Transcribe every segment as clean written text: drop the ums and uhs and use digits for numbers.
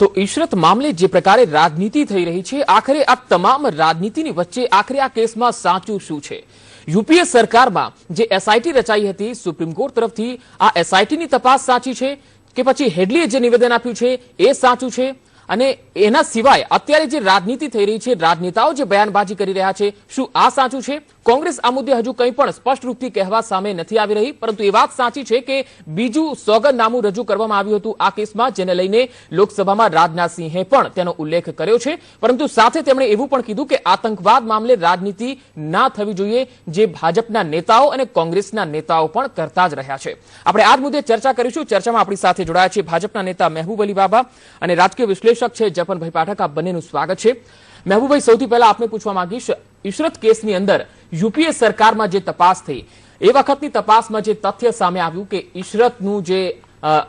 તો ઇશરત મામલે જે પ્રકારે રાજનીતિ થઈ રહી છે, આખરે આ તમામ રાજનીતિની વચ્ચે આખરે આ કેસમાં સાચું શું છે? યુપીએ સરકારમાં જે એસઆઈટી રચાઈ હતી, સુપ્રીમ કોર્ટ તરફથી આ એસઆઈટીની તપાસ સાચી છે કે પછી હેડલીએ જે નિવેદન આપ્યું છે એ સાચું છે? અને એના સિવાય અત્યારે જે રાજનીતિ થઈ રહી છે, રાજનેતાઓ જે બયાનબાજી કરી રહ્યા છે, શું આ સાચું છે? કોંગ્રેસ આ મુદ્દે હજુ કંઈ પણ સ્પષ્ટ રૂપથી કહેવા સામે નથી આવી રહી, પરંતુ એ વાત સાચી છે કે બીજું સોગંદનામું રજૂ કરવામાં આવ્યું હતું આ કેસમાં, જેને લઈને લોકસભામાં રાજનાથસિંહે પણ તેનો ઉલ્લેખ કર્યો છે, પરંતુ સાથે તેમણે એવું પણ કીધું કે આતંકવાદ મામલે રાજનીતિ ના થવી જોઈએ, જે ભાજપના નેતાઓ અને કોંગ્રેસના નેતાઓ પણ કરતા જ રહ્યા છે. આપણે આ મુદ્દે ચર્ચા કરીશું. ચર્ચામાં આપણી સાથે જોડાયા છે ભાજપના નેતા મહેબૂબ અલી બાબા અને રાજકીય વિશ્લેષક છે જપનભાઈ પાઠક. આપ બંનેનું સ્વાગત છે. મહેબૂબભાઈ, સૌથી પહેલા આપને પૂછવા માંગીશ, ઇશરત કેસની અંદર યુપીએ સરકારમાં જે તપાસ થઈ એ વખતની તપાસમાં જે તથ્ય સામે આવ્યું કે ઇશરતનું જે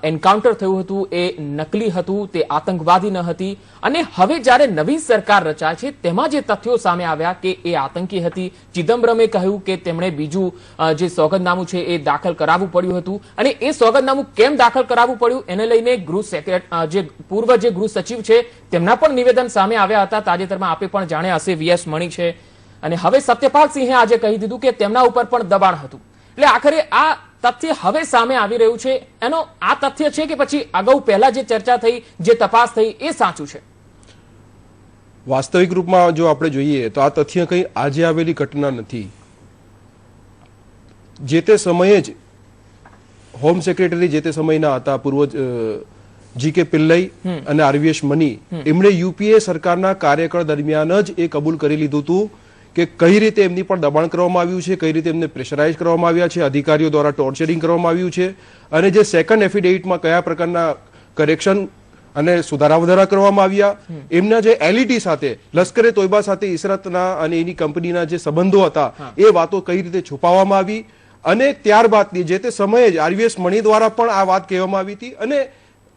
એન્કાઉન્ટર થયું હતું એ નકલી હતું, તે આતંકવાદી ન હતી, અને હવે જ્યારે નવી સરકાર રચાય છે તેમાં જે તથ્યો સામે આવ્યા કે એ આતંકી હતી. ચિદમ્બરમે કહ્યું કે તેમણે બીજું જે સોગંદનામું છે એ દાખલ કરાવવું પડ્યું હતું, અને એ સોગંદનામું કેમ દાખલ કરાવવું પડ્યું એને લઈને પૂર્વ જે ગૃહ સચિવ છે તેમના પણ નિવેદન સામે આવ્યા હતા. તાજેતરમાં આપે પણ જાણ્યા હશે, વીએસ મણી છે, અને હવે સત્યપાલ સિંહે આજે કહી દીધું કે તેમના ઉપર પણ દબાણ હતું. એટલે આખરે આ તથ્ય હવે સામે આવી રહ્યું છે, એનો આ તથ્ય છે કે પછી અગાઉ પહેલા જે ચર્ચા થઈ, જે તપાસ થઈ એ સાચું છે? વાસ્તવિક રૂપમાં જો આપણે જોઈએ તો આ તથ્ય કંઈ આજે આવેલી ઘટના નથી. જે તે સમયે જ હોમ સેક્રેટરી જે તે સમયના હતા પૂર્વ જી.કે. પિલ્લઈ અને આરવીએસ મની, એમણે યુપીએ સરકારના કાર્યકાળ દરમિયાન જ એ કબૂલ કરી લીધું હતું કે કઈ રીતે એમની પર દબાણ કરવામાં આવ્યું છે, કઈ રીતે એમને પ્રેશરાઇઝ કરવામાં આવ્યા છે, અધિકારીઓ દ્વારા ટોર્ચરિંગ કરવામાં આવ્યું છે, અને જે સેકન્ડ એફિડેવિટમાં કયા પ્રકારના કરેક્શન અને સુધારા વધારા કરવામાં આવ્યા, એમના જે એલઈટી સાથે, લશ્કરે તોયબા સાથે ઇશરતના અને એની કંપનીના જે સંબંધો હતા એ વાતો કઈ રીતે છુપાવવામાં આવી, અને ત્યારબાદની જે તે સમયે જ આરવીએસ મણી દ્વારા પણ આ વાત કહેવામાં આવી હતી. અને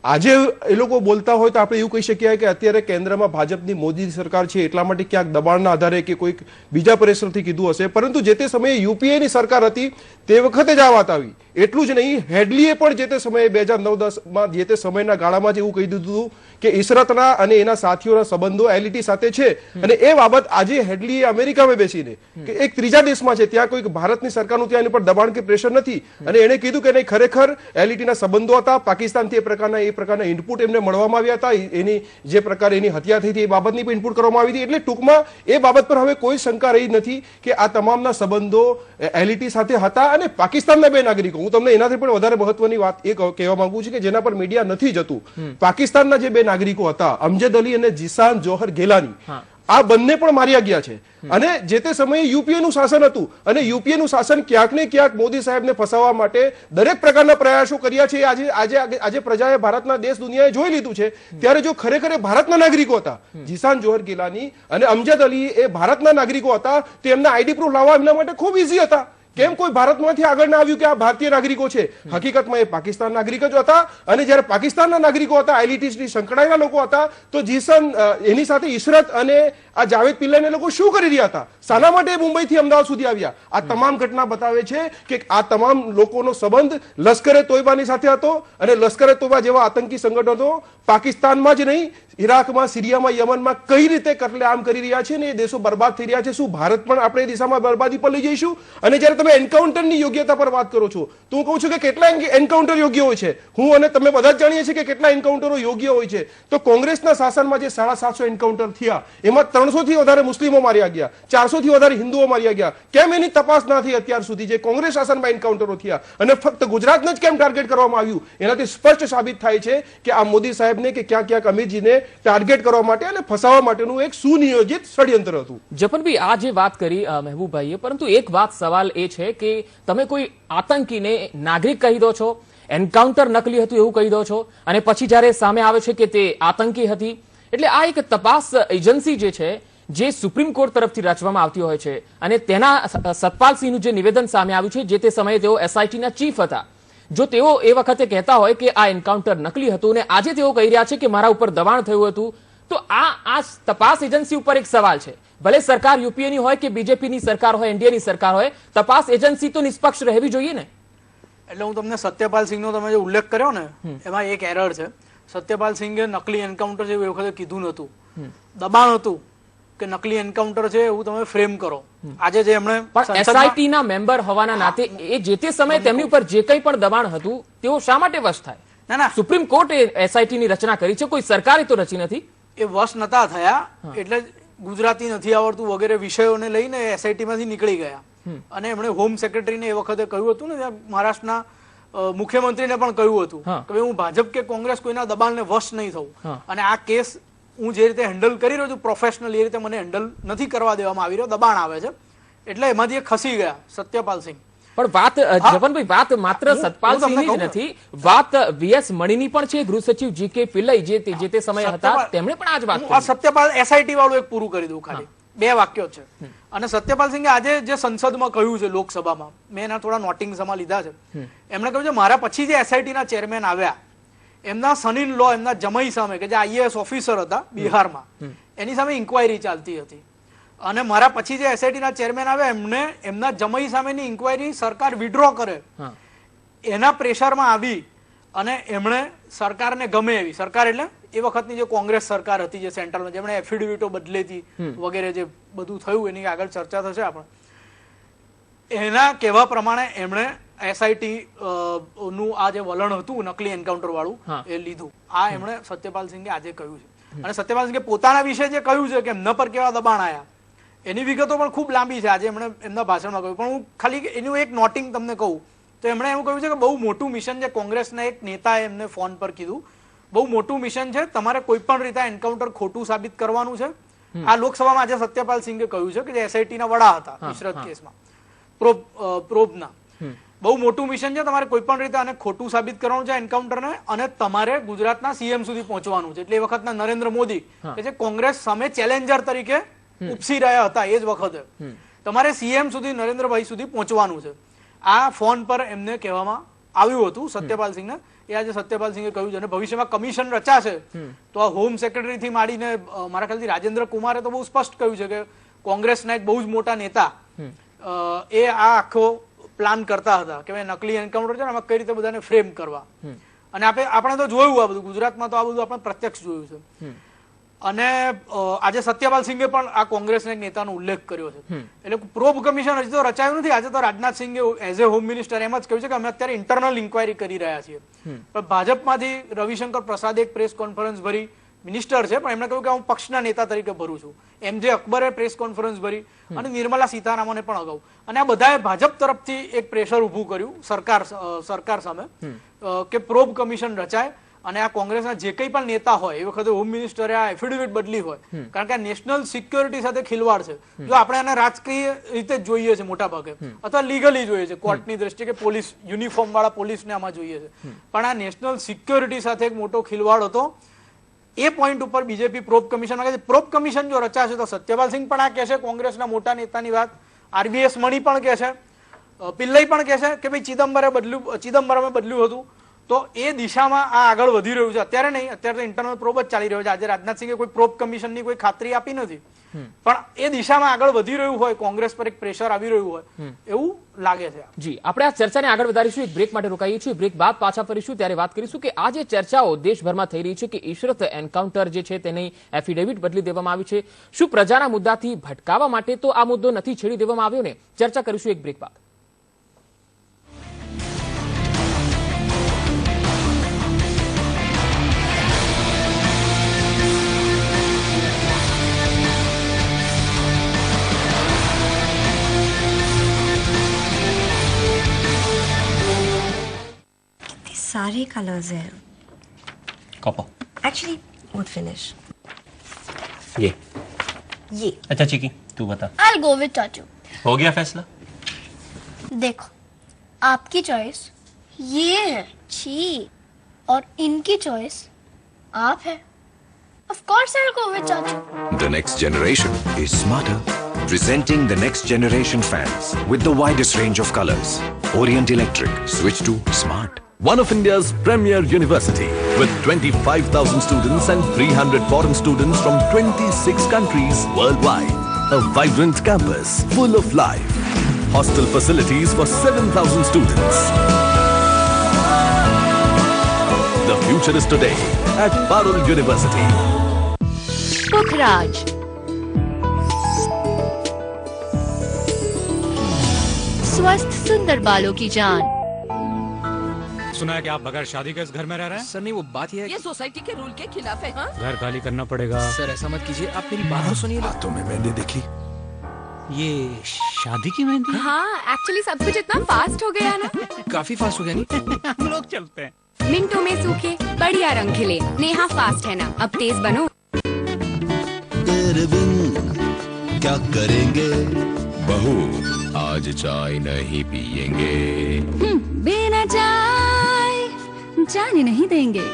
આજે એ લોકો બોલતા હોય તો આપણે એવું કહી શકીએ કે અત્યારે કેન્દ્રમાં ભાજપની મોદી સરકાર છે એટલા માટે ક્યાંક દબાણના આધારે કે કોઈક બીજા પ્રેશરથી કીધું હશે, પરંતુ જે તે સમયે યુપીએની સરકાર હતી તે વખતે જ આ વાત આવી. એટલું જ નહીં, હેડલીએ પણ જે તે સમયે 2009-10માં જે તે સમયના ગાળામાં જ એવું કહી દીધું હતું કે ઇશરતના અને એના સાથીઓના સંબંધો એલઈટી સાથે છે, અને એ બાબત આજે હેડલીએ અમેરિકામાં બેસીને કે એક ત્રીજા દેશમાં છે, ત્યાં કોઈ ભારતની સરકારનું ત્યાં એની પર દબાણ કે પ્રેશર નથી, અને એને કીધું કે નહીં, ખરેખર એલઈટીના સંબંધો હતા, પાકિસ્તાનથી એ પ્રકારના ઇનપુટ એમને મળવામાં આવ્યા હતા, એની જે પ્રકારે એની હત્યા થઈ હતી એ બાબતની પણ ઇનપુટ કરવામાં આવી હતી. એટલે ટૂંકમાં એ બાબત પર હવે કોઈ શંકા રહી નથી કે આ તમામના સંબંધો એલઈટી સાથે હતા. અને પાકિસ્તાનના બે નાગરિકો, હું તમને એનાથી પણ વધારે મહત્વની વાત એ કહેવા માંગુ છું કે જેના પર મીડિયા નથી જતું, પાકિસ્તાનના જે બે નાગરિકો હતા, અમજદ અલી અને જીસાન જોહર ગેલાની, આ બંને પણ માર્યા ગયા છે. અને જે તે સમયે યુપીએનું શાસન હતું, અને યુપીએનું શાસન ક્યાંક ને ક્યાંક મોદી સાહેબને ફસાવવા માટે દરેક પ્રકારના પ્રયાસો કર્યા છે. આજે પ્રજાએ, ભારતના દેશ દુનિયાએ જોઈ લીધું છે. ત્યારે જો ખરેખર ભારતના નાગરિકો હતા, જીસાન જોહર ગિલાની અને અમજદ અલી એ ભારતના નાગરિકો હતા, તો એમના આઈડી પ્રૂફ લાવવા એમના માટે ખૂબ ઇઝી હતા. કેમ કોઈ ભારતમાંથી આગળ ના આવ્યું કે આ ભારતીય નાગરિકો છે? હકીકતમાં એ પાકિસ્તાન નાગરિક જ હતા, અને જ્યારે પાકિસ્તાનના નાગરિકો હતા, એલઈટી સંકળાયેલા લોકો હતા, તો જીસન એની સાથે ઇશરત અને આ જાવેદ પિલ્લાઈને લોકો શું કરી રહ્યા હતા? શાના માટે મુંબઈથી અમદાવાદ સુધી આવ્યા? આ તમામ ઘટના બતાવે છે કે આ તમામ લોકોનો સંબંધ લશ્કરે તોયબાની સાથે હતો, અને લશ્કરે તોયબા જેવા આતંકી સંગઠનો પાકિસ્તાનમાં જ નહીં, ઇરાકમાં, સિરિયામાં, યમનમાં કઈ રીતે કતલેઆમ કરી રહ્યા છે, ને એ દેશો બરબાદ થઈ રહ્યા છે. શું ભારત પણ આપણે એ દિશામાં બરબાદી પર લઈ જઈશું? અને જ્યારે તમે એન્કાઉન્ટરની યોગ્યતા પર વાત કરો છો, તો હું કહું છું કે કેટલા એન્કાઉન્ટર યોગ્ય હોય છે. હું અને તમે બધા જ જાણીએ છીએ કે કેટલા એન્કાઉન્ટરો યોગ્ય હોય છે. તો કોંગ્રેસના શાસનમાં જે 750 એન્કાઉન્ટર થયા, એમાં 300 થી વધારે મુસ્લિમો માર્યા ગયા, 400 થી વધારે હિન્દુઓ માર્યા ગયા. કેમ એની તપાસ ના થઈ અત્યાર સુધી? જે કોંગ્રેસ શાસનમાં એન્કાઉન્ટરો થયા, અને ફક્ત ગુજરાતને જ કેમ ટાર્ગેટ કરવામાં આવ્યું? એનાથી સ્પષ્ટ સાબિત થાય છે કે આ મોદી સાહેબને કે ક્યાંક અમિતજીને ટાર્ગેટ કરવા માટે અને ફસાવવા માટેનું એક સુનિયોજિત ષડયંત્ર હતું. જપનભાઈ, આ જે વાત કરી મહેબૂબભાઈએ, પરંતુ એક વાત સવાલ એ છે કે તમે કોઈ આતંકીને નાગરિક કહી દો છો, એન્કાઉન્ટર નકલી હતું એવું કહી દો છો, અને પછી જ્યારે સામે આવે છે કે તે આતંકી હતી. એટલે આ એક તપાસ એજન્સી જે છે, જે સુપ્રીમ કોર્ટ તરફથી રચવામાં આવતી હોય છે, અને તેના સતપાલ સિંહનું જે નિવેદન સામે આવ્યું છે, જે તે સમયે તેઓ એસઆઈટીના ચીફ હતા, જો તેઓ એ વખતે કહેતા હોય કે આ એન્કાઉન્ટર નકલી હતું, અને આજે તેઓ કહી રહ્યા છે કે મારા ઉપર દબાણ થયું હતું, તો આ તપાસ એજન્સી ઉપર એક સવાલ છે. ભલે સરકાર યુપીએની હોય કે બીજેપીની સરકાર હોય, એનડીએની સરકાર હોય, તપાસ એજન્સી તો નિષ્પક્ષ રહેવી જોઈએ ને? એટલે હું તમને સત્યપાલ સિંહનો તમે જે ઉલ્લેખ કર્યો ને, એમાં એક એરર છે. સત્યપાલ સિંઘે નકલી એન્કાઉન્ટર છે એવું એ વખતે કીધું નહોતું. દબાણ હતું કે નકલી એન્કાઉન્ટર છે એવું તમે ફ્રેમ કરો. આજે જે એમણે પણ એસઆઈટી ના મેમ્બર હોવાના નાતે એ જે તે સમયે તેમની ઉપર જે કંઈ પણ દબાણ હતું તેઓ શા માટે વશ થાય? ના, સુપ્રીમ કોર્ટે એસઆઈટી ની રચના કરી છે, કોઈ સરકારે તો રચી નથી. એ વશ નતા થયા એટલે ગુજરાતી નથી આવડતું વગેરે વિષયોને લઈને એસઆઈટી માંથી નીકળી ગયા. અને એમણે હોમ સેક્રેટરીને એ વખતે કહ્યું હતું ને, મહારાષ્ટ્રના મુખ્યમંત્રીને પણ કહ્યું હતું કે હું ભાજપ કે કોંગ્રેસ કોઈના દબાણને વશ નહીં થવું, અને આ કેસ હું જે રીતે હેન્ડલ કરી રહ્યો છું પ્રોફેશનલ, એ રીતે મને હેન્ડલ નથી કરવા દેવામાં આવી રહ્યો, દબાણ આવે છે. એટલે એમાંથી એ ખસી ગયા સત્યપાલ સિંહ. પણ વાત જવનભાઈ, વાત માત્ર સતપાલ સિંહની જ નથી, વાત વીએસ મણીની પણ છે. ગૃહ સચિવ જીકે પિલ્લઈ જે તે સમયે હતા તેમણે પણ આ જ વાત કરી. સત્યપાલ એસઆઈટી વાળું એક પૂરું કરી દઉં, ખાલી 2 વાક્યો છે. અને સત્યપાલ સિંહે આજે જે સંસદમાં કહ્યું છે, લોકસભામાં, મેં એના થોડા નોટિંગ્સમાં લીધા છે. એમણે કહ્યું છે મારા પછી જે એસઆઈટી ના ચેરમેન આવ્યા એમના સન ઇન લો, એમના જમાઈ સામે, કે જે આઈએએસ ઓફિસર હતા બિહારમાં, એની સામે ઇન્કવાયરી ચાલતી હતી. અને મારા પછી જે એસઆઈટી ના ચેરમેન આવ્યા એમને એમના જમાઈ સામેની ઇન્કવાયરી સરકાર વિડ્રો કરે એના પ્રેશરમાં આવી અને એમણે સરકારને ગમે એવી, સરકાર એટલે એ વખતની જે કોંગ્રેસ સરકાર હતી જે સેન્ટ્રલમાં, જેમણે એફિડેવિટો બદલેતી વગેરે જે બધું થયું એની આગળ ચર્ચા થશે આપણે, એના કહેવા પ્રમાણે એમણે એસઆઈટી નું આ જે વલણ હતું નકલી એન્કાઉન્ટર વાળું એ લીધું. આ એમણે સત્યપાલ સિંઘે આજે કહ્યું છે. અને સત્યપાલ સિંઘે પોતાના વિશે જે કહ્યું છે કે એમના પર કેવા દબાણ આવ્યા એની વિગતો પણ ખૂબ લાંબી છે, આજે એમણે એમના ભાષણમાં કહ્યું. પણ હું ખાલી એનું એક નોટિંગ તમને કહું તો એમણે એવું કહ્યું છે કે બહુ મોટું મિશન છે. કોંગ્રેસના એક નેતાએ એમને ફોન પર કીધું બહુ મોટું મિશન છે, તમારે કોઈ પણ રીતે એન્કાઉન્ટર ખોટું સાબિત કરવાનું છે. આ લોકસભામાં આજે સત્યપાલ સિંઘે કહ્યું છે કે જે એસઆઈટી ના વડા હતા ઇશરત કેસમાં, પ્રોબના, બહુ મોટું મિશન છે, તમારે કોઈ પણ રીતે આને ખોટું સાબિત કરવાનું છે એન્કાઉન્ટરને, અને તમારે ગુજરાતના સીએમ સુધી પહોંચવાનું છે. એટલે એ વખતના નરેન્દ્ર મોદી કે જે કોંગ્રેસ સામે ચેલેન્જર તરીકે ઉપસી રહ્યા હતા એ જ વખતે, તમારે સીએમ સુધી, નરેન્દ્રભાઈ સુધી પહોંચવાનું છે. આ ફોન પર એમને કહેવામાં આવ્યું હતું સત્યપાલ સિંહને. એ આજે સત્યપાલ સિંહે કહ્યું છે. અને ભવિષ્યમાં કમિશન રચાશે તો આ હોમ સેક્રેટરી થી માંડીને મારા ખ્યાલથી રાજેન્દ્ર કુમારે તો બહુ સ્પષ્ટ કહ્યું છે કે કોંગ્રેસના એક બહુ જ મોટા નેતા એ આ આખો પ્લાન કરતા હતા કે નકલી એન્કાઉન્ટર છે ને આમાં કઈ રીતે બધાને ફ્રેમ કરવા. અને આપણે તો જોયું આ બધું, ગુજરાતમાં તો આ બધું આપણે પ્રત્યક્ષ જોયું છે. અને આજે સત્યપાલ સિંઘે પણ આ કોંગ્રેસના એક નેતાનો ઉલ્લેખ કર્યો છે. એટલે પ્રોબ કમિશન હજી તો રચાયું નથી. આજે તો રાજનાથ સિંઘે એઝ એ હોમ મિનિસ્ટર એમ જ કહ્યું છે કે અમે અત્યારે ઇન્ટરનલ ઇન્કવાયરી કરી રહ્યા છીએ. પણ ભાજપમાંથી રવિશંકર પ્રસાદે એક પ્રેસ કોન્ફરન્સ ભરી, મિનિસ્ટર છે પણ એમણે કહ્યું કે હું પક્ષના નેતા તરીકે ભરું છું. એમજે અકબરે પ્રેસ કોન્ફરન્સ ભરી અને નિર્મલા સીતારામને પણ અગાઉ. અને આ બધાએ ભાજપ તરફથી એક પ્રેશર ઉભું કર્યું સરકાર સામે કે પ્રોબ કમિશન રચાય અને આ કોંગ્રેસના જે કંઈ પણ નેતા હોય, એ વખતે હોમ મિનિસ્ટરે આ એફિડેવિટ બદલી હોય, કારણ કે આ નેશનલ સિક્યોરિટી સાથે ખિલવાડ છે. જો આપણે આને રાજકીય રીતે જોઈએ છે મોટા ભાગે, અથવા લીગલી જોઈએ છે કોર્ટની દ્રષ્ટિએ, કે પોલીસ યુનિફોર્મ વાળા પોલીસને આમાં જોઈએ છે, પણ આ નેશનલ સિક્યોરિટી સાથે એક મોટો ખિલવાડ હતો. એ પોઈન્ટ ઉપર બીજેપી પ્રોબ કમિશન માંગે છે. પ્રોબ કમિશન જો રચાશે તો સત્યપાલ સિંહ પણ આ કહેશે, કોંગ્રેસના મોટા નેતાની વાત, આરવીએસ મણી પણ કહેશે, પિલ્લઈ પણ કહેશે કે ભાઈ ચિદમ્બરમે બદલ્યું હતું. તો એ દિશામાં આ આગળ વધી રહ્યું છે. અત્યારે નહીં, અત્યારે તો ઇન્ટરનલ પ્રોબ જ ચાલી રહ્યો છે. આજે રાજનાથ સિંહે કોઈ પ્રોબ કમિશનની કોઈ ખાતરી આપી નથી, પણ એ દિશામાં આગળ વધી રહ્યું હોય, કોંગ્રેસ પર એક પ્રેશર આવી રહ્યું હોય એવું લાગે છે. જી, આપણે આ ચર્ચાને આગળ વધારીશું. એક બ્રેક માટે રોકાઈએ છીએ. બ્રેક બાદ પાછા ફરીશું ત્યારે વાત કરીશું કે આ જે ચર્ચાઓ દેશભરમાં થઈ રહી છે કે ઇશરત એન્કાઉન્ટર જે છે તેની એફિડેવિટ બદલી દેવામાં આવી છે, શું પ્રજાના મુદ્દાથી ભટકાવવા માટે તો આ મુદ્દો નથી છેડી દેવામાં આવ્યો ને? ચર્ચા કરીશું એક બ્રેક બાદ. सारे कलर्स हैं. कॉपर. Actually, would finish. ये. अच्छा चिकी, तू बता. I'll go with चाचू. हो गया फैसला? देखो, आपकी चॉइस ये है, छी, और इनकी चॉइस आप है. Of course I'll go with चाचू. The next generation is smarter. Presenting the next generation fans with the widest range of colors. Orient Electric. Switch to smart. One of India's premier university with 25,000 students and 300 foreign students from 26 countries worldwide. A vibrant campus full of life. Hostel facilities for 7,000 students. The future is today at Parul University. पुखराज स्वस्थ सुंदर बालों की जान। सुना है कि आप बगैर शादी के इस घर में रह रहे हैं? सर नहीं, वो बात ये है ये सोसाइटी के रूल के खिलाफ है। हाँ? घर खाली करना पड़ेगा। सर ऐसा मत कीजिए, आप मेरी बात तो सुनिए। बातों में मैंने देखी ये शादी की मेहंदी? हाँ, एक्चुअली सब कुछ इतना फास्ट हो गया ना। काफी फास्ट हो गया नहीं? हम लोग चलते हैं। मिनटों में सूखे बढ़िया रंग खिले। नेहा फास्ट है ना, अब तेज बनो। तेरे बिन क्या करेंगे बहू आज चाय नहीं पिएंगे। बिना चाय जाने नहीं देंगे।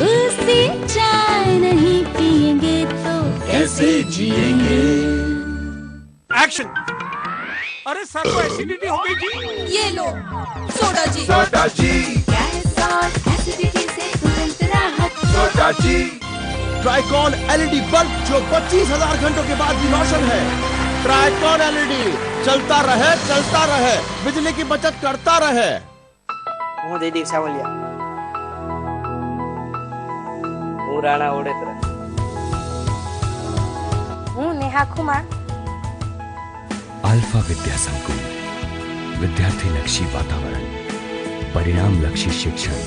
उससे चाय नहीं पिएंगे तो कैसे जिएंगे। एक्शन। अरे सर को एसिडिटी हो गई जी। ये लो सोडा जी। सोडा जी, गैस और एसिडिटी से तुरंत राहत। सोडा जी। ट्राइकॉन एलईडी बल्ब जो 25,000 घंटों के बाद भी रोशन है। ट्राइकॉन एलईडी चलता रहे, बिजली की बचत करता रहे। હું જયદીપ સાવલિયા, હું રાણા ઓડેતરા, હું નેહા કુમાર। अल्फा विद्या संकुल विद्यार्थी लक्षी वातावरण, परिणाम लक्षी शिक्षण,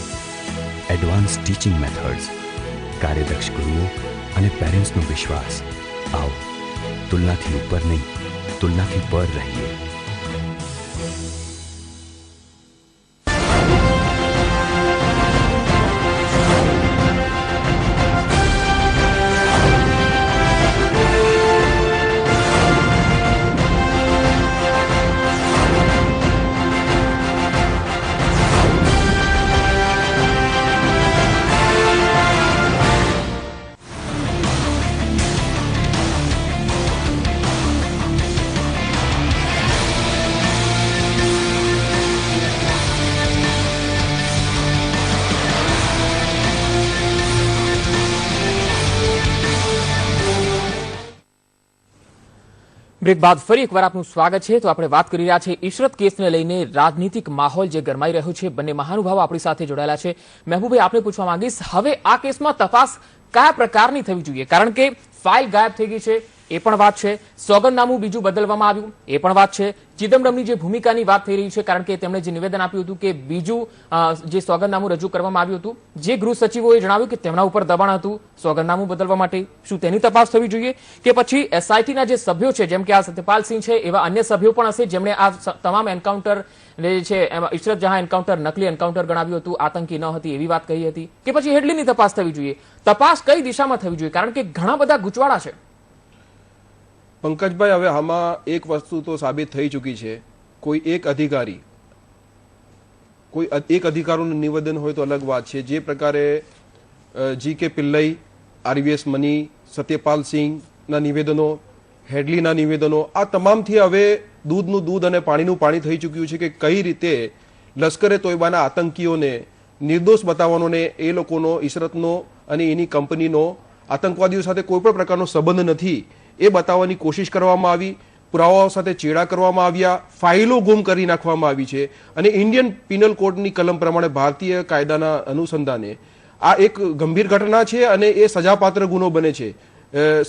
एडवांस टीचिंग मेथड्स, कार्यदक्ष गुरुओं અને પેરેન્ટ્સનો વિશ્વાસ। આવો તુલનાથી ઉપર નહીં, તુલનાથી પર રહીએ। બ્રેક બાદ ફરી એકવાર આપનું સ્વાગત છે। તો આપણે વાત કરી રહ્યા છે ઇશરત કેસને લઈને રાજનીતિક માહોલ જે ગરમાઈ રહ્યો છે। બંને મહાનુભાવો આપણી સાથે જોડાયેલા છે। મહેબૂબભાઈ, આપને પૂછવા માંગીશ, હવે આ કેસમાં તપાસ કયા પ્રકારની થવી જોઈએ? કારણ કે ફાઇલ ગાયબ થઈ ગઈ છે એ પણ વાત છે, સોગંદનામું બીજું બદલવામાં આવ્યું એ પણ વાત છે, ચિદમ્બરમની જે ભૂમિકાની વાત થઈ રહી છે કારણ કે તેમણે જે નિવેદન આપ્યું હતું કે બીજું જે સોગંદનામું રજૂ કરવામાં આવ્યું હતું, જે ગૃહ સચિવોએ જણાવ્યું કે તેમના ઉપર દબાણ હતું સોગંદનામું બદલવા માટે, શું તેની તપાસ થવી જોઈએ? કે પછી એસઆઈટીના જે સભ્યો છે, જેમ કે આ સત્યપાલ સિંહ છે, એવા અન્ય સભ્યો પણ હશે જેમણે આ તમામ એન્કાઉન્ટર જે છે એમાં ઇશરત જહાં એન્કાઉન્ટર નકલી એન્કાઉન્ટર ગણાવ્યું હતું, આતંકી ન હતી એવી વાત કહી હતી? કે પછી હેડલીની તપાસ થવી જોઈએ? તપાસ કઈ દિશામાં થવી જોઈએ? કારણ કે ઘણા બધા ગૂંચવાડા છે। પંકજભાઈ, હવે આમાં એક વસ્તુ તો સાબિત થઈ ચૂકી છે, કોઈ એક અધિકારીનું નિવેદન હોય તો અલગ વાત છે। જે પ્રકારે જી.કે. પિલ્લઈ, આરવીએસ મની, સત્યપાલ સિંહના નિવેદનો, હેડલીના નિવેદનો, આ તમામથી હવે દૂધનું દૂધ અને પાણીનું પાણી થઈ ચૂક્યું છે કે કઈ રીતે લશ્કરે તોયબાના આતંકીઓને નિર્દોષ બતાવવાનો ને એ લોકોનો, ઇશરતનો અને એની કંપનીનો આતંકવાદીઓ સાથે કોઈ પણ પ્રકારનો સંબંધ નથી એ બતાવવાની કોશિશ કરવામાં આવી। પુરાવાઓ સાથે ચેડા કરવામાં આવ્યા, ફાઇલો ગુમ કરી નાખવામાં આવી છે અને ઇન્ડિયન પિનલ કોડની કલમ પ્રમાણે ભારતીય કાયદાના અનુસંધાને આ એક ગંભીર ઘટના છે અને એ સજાપાત્ર ગુનો બને છે।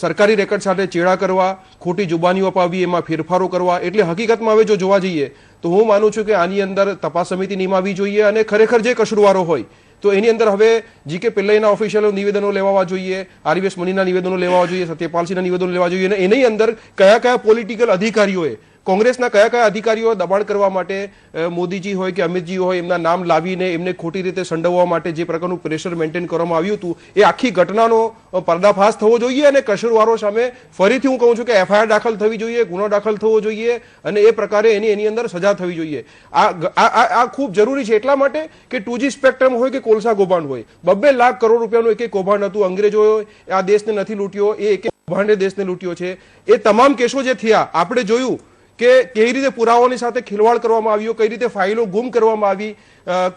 સરકારી રેકર્ડ સાથે ચેડા કરવા, ખોટી જુબાનીઓ અપાવી, એમાં ફેરફારો કરવા, એટલે હકીકતમાં હવે જો જોવા જઈએ તો હું માનું છું કે આની અંદર તપાસ સમિતિ નિમાવી જોઈએ અને ખરેખર જે કસૂરવારો હોય તો એની અંદર હવે જી.કે. પિલ્લઈના ઓફિશિયલ નિવેદનો લેવા જોઈએ, આરવીએસ મનીના નિવેદનો લેવા જોઈએ, સત્યપાલસિંહના નિવેદનો લેવા જોઈએ અને એની અંદર કયા કયા પોલિટિકલ અધિકારીઓએ, કોંગ્રેસના કયા કયા અધિકારીઓ દબાણ કરવા માટે મોદીજી હોય કે અમિતજી હોય એમના નામ લાવીને એમને ખોટી રીતે સંડોવવા માટે જે પ્રકારનું પ્રેશર મેન્ટેન કરવામાં આવ્યું હતું, એ આખી ઘટનાનો પર્દાફાશ થવો જોઈએ અને કસૂરવારો સામે ફરીથી હું કહું છું કે એફઆઈઆર દાખલ થવી જોઈએ, ગુનો દાખલ થવો જોઈએ અને એ પ્રકારે એની અંદર સજા થવી જોઈએ। આ ખૂબ જરૂરી છે એટલા માટે કે 2G સ્પેક્ટ્રમ હોય કે કોલસા કૌભાંડ હોય, 2 લાખ કરોડ રૂપિયાનું એક કૌભાંડ હતું, અંગ્રેજોએ આ દેશને નથી લૂંટ્યો, એ એક કૌભાંડે દેશને લૂંટ્યો છે। એ તમામ કેસો જે થયા આપણે જોયું કે કઈ રીતે પુરાવાઓની સાથે ખિલવાડ કરવામાં આવ્યો, કઈ રીતે ફાઇલો ગુમ કરવામાં આવી,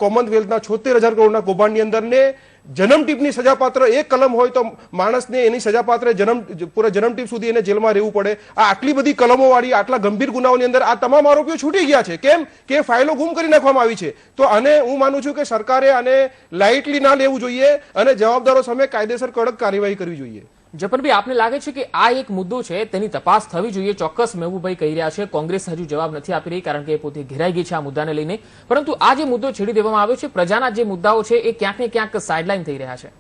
કોમનવેલ્થના 76,000 કરોડના કૌભાંડની અંદર ને જન્મટીપની સજાપાત્ર એક કલમ હોય તો માણસને એની સજાપાત્ર પૂરા જન્મટીપ સુધી એને જેલમાં રહેવું પડે. આ આટલી બધી કલમો વાળી આટલા ગંભીર ગુનાઓની અંદર આ તમામ આરોપીઓ છૂટી ગયા છે. કેમ કે ફાઇલો ગુમ કરી નાખવામાં આવી છે. તો આને હું માનું છું કે સરકારે આને લાઇટલી ના લેવું જોઈએ અને જવાબદારો સામે કાયદેસર કડક કાર્યવાહી કરવી જોઈએ. જપનભાઈ, આપને લાગે છે કે આ એક મુદ્દો છે, તેની તપાસ થવી જોઈએ? ચોક્કસ મહેબૂબભાઈ કહી રહ્યા છે, કોંગ્રેસ હજુ જવાબ નથી આપી રહી કારણ કે પોતે ઘેરાઈ ગઈ છે આ મુદ્દાને લઈને. પરંતુ આ જે મુદ્દો છેડી દેવામાં આવ્યો છે, પ્રજાના જે મુદ્દાઓ છે એ ક્યાંક ને ક્યાંક સાઇડલાઇન થઈ રહ્યા છે.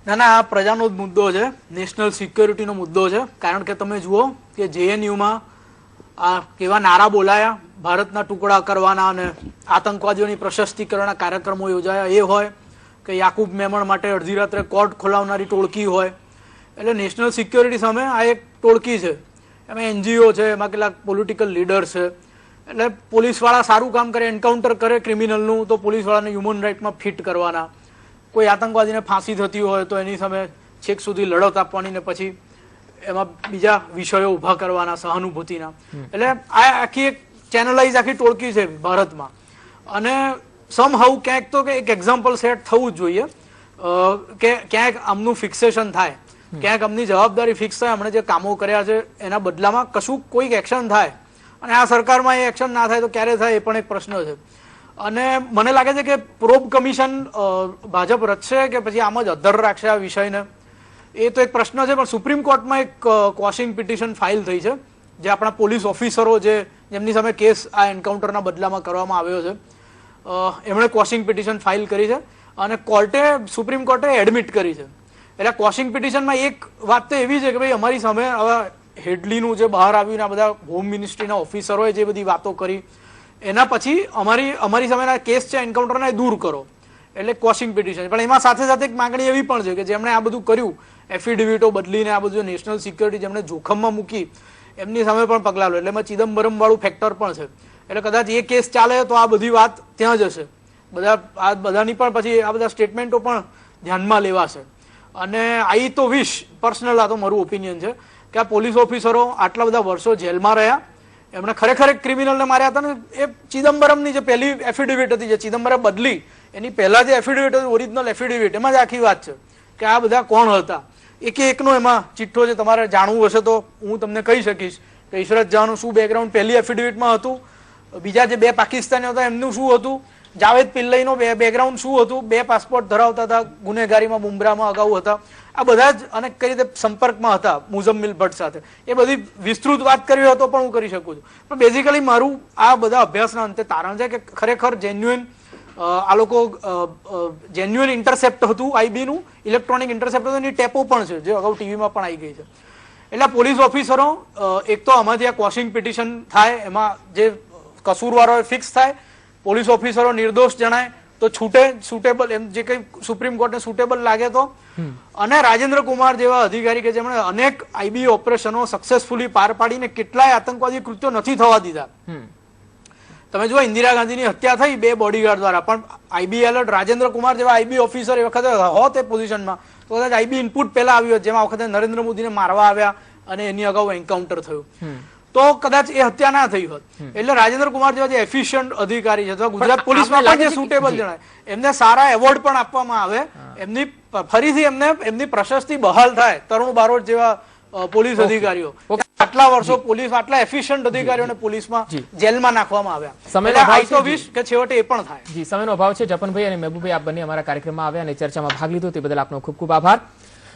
ના, આ પ્રજાનો જ મુદ્દો છે, નેશનલ સિક્યોરિટીનો મુદ્દો છે. કારણ કે તમે જુઓ કે JNUમાં આ કેવા નારા બોલાયા, ભારતના ટુકડા કરવાના અને આતંકવાદીઓની પ્રશસ્તિ કરવાના કાર્યક્રમો યોજાયા, એ હોય કે યાકુબ મેમણ માટે અડધી રાત્રે કોર્ટ ખોલાવનારી ટોળકી હોય. એટલે નેશનલ સિક્યોરિટી સામે આ એક ટોળકી છે. એમાં NGO છે, એમાં કેટલાક પોલિટિકલ લીડર્સ છે. એટલે પોલીસવાળા સારું કામ કરે, એન્કાઉન્ટર કરે ક્રિમિનલનું, તો પોલીસવાળાને હ્યુમન રાઇટમાં ફિટ કરવાના. કોઈ આતંકવાદીને ફાંસી થતી હોય તો એની સામે છેક સુધી લડત આપવાની ને પછી એમાં બીજા વિષયો ઉભા કરવાના સહાનુભૂતિના. એટલે આ આખી એક ચેનલાઇઝ આખી ટોળકી છે ભારતમાં. અને સમહાઉ ક્યાંક તો એક એક્ઝામ્પલ સેટ થવું જ જોઈએ કે ક્યાંક આમનું ફિક્સેશન થાય, ક્યાંક આમની જવાબદારી ફિક્સ થાય. હમણાં જે કામો કર્યા છે એના બદલામાં કશું કોઈક એક્શન થાય, અને આ સરકારમાં એ એક્શન ના થાય તો ક્યારે થાય એ પણ એક પ્રશ્ન છે. અને મને લાગે છે કે પ્રોબ કમિશન ભાજપ રચશે કે પછી આમ જ અધર રાખશે આ વિષયને, એ તો એક પ્રશ્ન છે. પણ સુપ્રીમ કોર્ટમાં એક ક્વોશિંગ પિટિશન ફાઇલ થઈ છે, જે આપણા પોલીસ ઓફિસરો જેમની સામે કેસ આ એન્કાઉન્ટરના બદલામાં કરવામાં આવ્યો છે, એમણે ક્વોશિંગ પિટિશન ફાઇલ કરી છે અને સુપ્રીમ કોર્ટે એડમિટ કરી છે. એટલે ક્વોશિંગ પિટિશનમાં એક વાત તો એવી છે કે ભાઈ અમારી સામે હવે હેડલીનું જે બહાર આવ્યું ને આ બધા હોમ મિનિસ્ટ્રીના ઓફિસરોએ જે બધી વાતો કરી એના પછી અમારી સામેના કેસ છે એન્કાઉન્ટરના એ દૂર કરો, એટલે ક્વોશિંગ પિટિશન. પણ એમાં સાથે સાથે એક માંગણી એવી પણ છે કે જેમણે આ બધું કર્યું, એફિડેવિટો બદલીને આ બધું નેશનલ સિક્યોરિટી જેમણે જોખમમાં મૂકી, એમની સામે પણ પગલાં લો. એટલે એમાં ચિદમ્બરમ વાળું ફેક્ટર પણ છે. એટલે કદાચ એ કેસ ચાલે તો આ બધી વાત ત્યાં જ હશે. બધાની પણ પછી આ બધા સ્ટેટમેન્ટો પણ ધ્યાનમાં લેવાશે. અને આઈ તો વિશ પર્સનલ, આ તો મારું ઓપિનિયન છે કે આ પોલીસ ઓફિસરો આટલા બધા વર્ષો જેલમાં રહ્યા, એમણે ખરેખર એક ક્રિમિનલને માર્યા હતા ને. એ ચિદમ્બરમની જે પહેલી એફિડેવિટ હતી, જે ચિદમ્બરમ બદલી, એની પહેલા જે એફિડેવિટ હતી, ઓરિજિનલ એફિડેવિટ, એમાં જ આખી વાત છે કે આ બધા કોણ હતા. એકનો એમાં ચિઠ્ઠો છે, તમારે જાણવું હશે તો હું તમને કહી શકીશ કે ઇશરત જહાંનું શું બેકગ્રાઉન્ડ પહેલી એફિડેવિટમાં હતું, બીજા જે બે પાકિસ્તાનીઓ હતા એમનું શું હતું, જાવેદ પિલ્લઈનો બેકગ્રાઉન્ડ શું હતું, 2 પાસપોર્ટ ધરાવતા હતા, ગુનેગારીમાં મુંબ્રામાં અગાઉ હતા, આ બધા જ અને કઈ રીતે સંપર્કમાં હતા મુઝમ્મિલ ભટ્ટ સાથે. એ બધી વિસ્તૃત વાત કરવી હોય તો પણ હું કરી શકું છું. પણ બેઝિકલી મારું આ બધા અભ્યાસના અંતે તારણ છે કે ખરેખર આ લોકો જેન્યુઅન ઇન્ટરસેપ્ટ હતું, IB નું ઇલેક્ટ્રોનિક ઇન્ટરસેપ્ટ હતું, એની ટેપો પણ છે જે અગાઉ ટીવીમાં પણ આવી ગઈ છે. એટલે પોલીસ ઓફિસરો એક તો આમાંથી આ ક્વોશિંગ પિટિશન થાય, એમાં જે કસૂરવારો ફિક્સ થાય, પોલીસ ઓફિસરો નિર્દોષ જણાય તો સુટેબલ એમ જે કઈ સુપ્રીમ કોર્ટને સુટેબલ લાગે તો. અને રાજેન્દ્ર કુમાર જેવા અધિકારી કે જેમણે અનેક IB ઓપરેશનો સક્સેસફુલી પાર પાડીને કેટલાય આતંકવાદી કૃત્યો નથી થવા દીધા. તમે જુઓ ઇન્દિરા ગાંધીની હત્યા થઈ 2 બોડીગાર્ડ દ્વારા, પણ IB એલર્ટ રાજેન્દ્ર કુમાર જેવા IB ઓફિસર એ વખતે હોત એ પોઝિશનમાં તો કદાચ IB ઇનપુટ પહેલા આવ્યો, જેમાં વખતે નરેન્દ્ર મોદીને મારવા આવ્યા અને એની અગાઉ એન્કાઉન્ટર થયું, તો કદાચ એ હત્યા ના થઈ હોત. એટલે રાજેન્દ્ર કુમાર જેવા જે એફિશિયન્ટ અધિકારી છે અથવા ગુજરાત પોલીસમાં પણ જે સુટેબલ જણાય, એમને સારા એવોર્ડ પણ આપવામાં આવે, એમની ફરીથી એમની પ્રશસ્તિ બહાલ થાય. તરુણ બારોટ જેવા પોલીસ અધિકારીઓ, આટલા વર્ષો પોલીસ, આટલા એફિશિયન્ટ અધિકારીઓને પોલીસમાં જેલમાં નાખવામાં આવ્યા. છેવટે એ પણ થાય. જી, સમયનો અભાવ છે. જપનભાઈ અને મહેબૂબભાઈ, આપ બંને અમારા કાર્યક્રમમાં આવ્યા અને ચર્ચામાં ભાગ લીધો તે બદલ આપનો ખૂબ ખૂબ આભાર.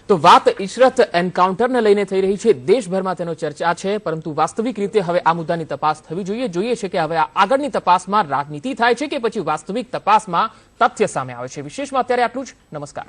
તો વાત ઇશરત એન્કાઉન્ટરને લઈને થઈ રહી છે, દેશભરમાં તેનો ચર્ચા છે, પરંતુ વાસ્તવિક રીતે હવે આ મુદ્દાની તપાસ થવી જોઈએ છે કે હવે આગળની તપાસમાં રાજનીતિ થાય છે કે પછી વાસ્તવિક તપાસમાં તથ્ય સામે આવે છે. વિશેષમાં અત્યારે આટલું જ. નમસ્કાર.